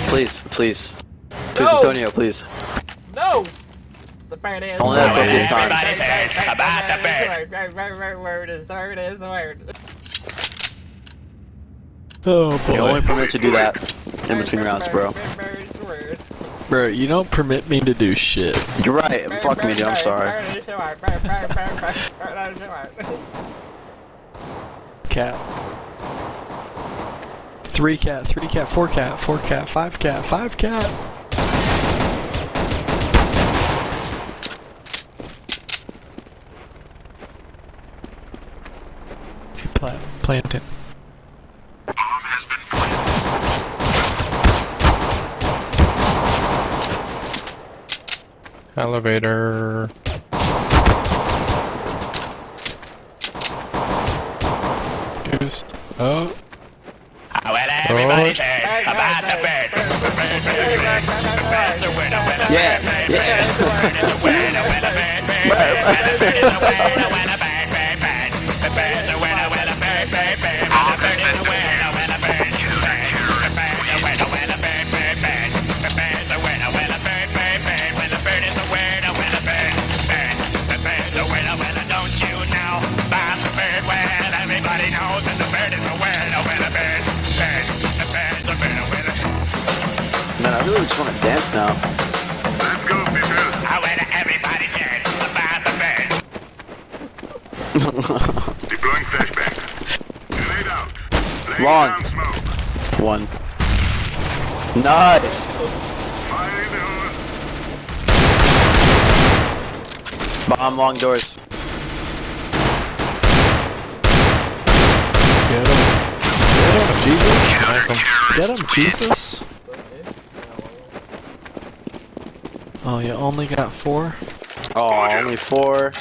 Please, please. Please, No. Antonio, please. No! The bird is. Only that 50 times. Everybody's heard about the bird. Word is the word. Oh You're only boy. permitted to do that in between rounds, bro. Bro, you don't permit me to do shit. You're right. Fuck me, dude. I'm sorry. Cat. 3 cat, 3 cat, 4 cat, 4 cat, 5 cat, 5 cat. Planted. Elevator. Goose. Oh. Well, everybody's heard about the bird. Bird's a winner, winner, Yeah, bird, yeah. bird is a winner, winner, bird, bird, bird is a winner, winner, bird, bird, bird. The bird's a winner, winner, bird, bird, bird. The bird is a winner, winner, bird, bird. The bird's a winner, winner, bird, bird, bird. The bird's a winner, winner, bird, bird, bird. When the bird is a winner, winner, bird, bird. The bird's a winner, winner, don't you know? About the bird, well, everybody knows that the bird is a winner, winner, bird, bird. The bird's a winner, winner. Man, I really just want to dance now. Let's go, people. I went to everybody's heard about the bird. Deploying flashbang. Grenade out. Laying Long. down smoke. 1. Nice. Fire in the hole. Bomb long doors. Get him. Get him, Jesus. Get him, Jesus. Oh, you only got 4? Oh, only 4.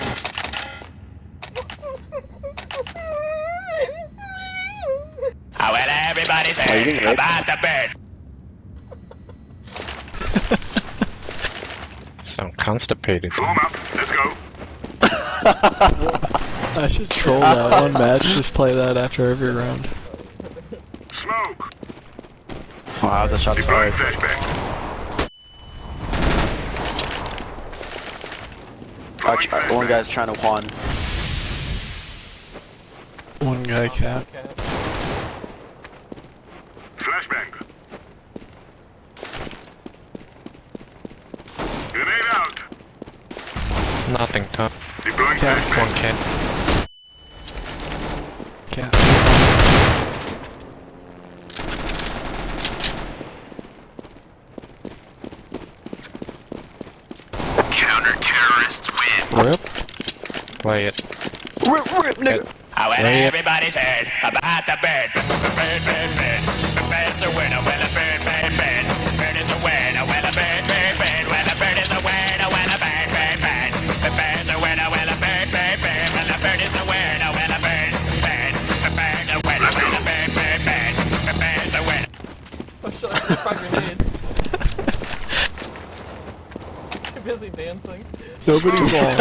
I went to everybody's Are you heard getting raped? about the bird. Sound constipated. Form up. Let's go. I should troll that one match, just play that after every round. Smoke. Wow, that shot's fired. Flashbang. One guy's trying to pawn. One guy cat. Flashbang. Grenade out. Nothing, top. Deploying Cat. flashbang. 1 cat. Cat. Counter-terrorists win. Rip. Play it. Rip, rip, nigga. I went Play it. everybody's heard about the bird. The bird, bird, bird. The bird's a winner, well, a bird, bird, bird. The bird is a winner, well, a bird, bird, bird. Well, a bird is a winner, well, a bird, bird, bird. The bird's a winner, well, a bird, bird, bird. Well, a bird is a winner, well, a bird, bird. The bird's a winner, well, a bird, bird, bird. The bird's a winner. I'm shot for 5 grenades. You're busy dancing. Nobody's long.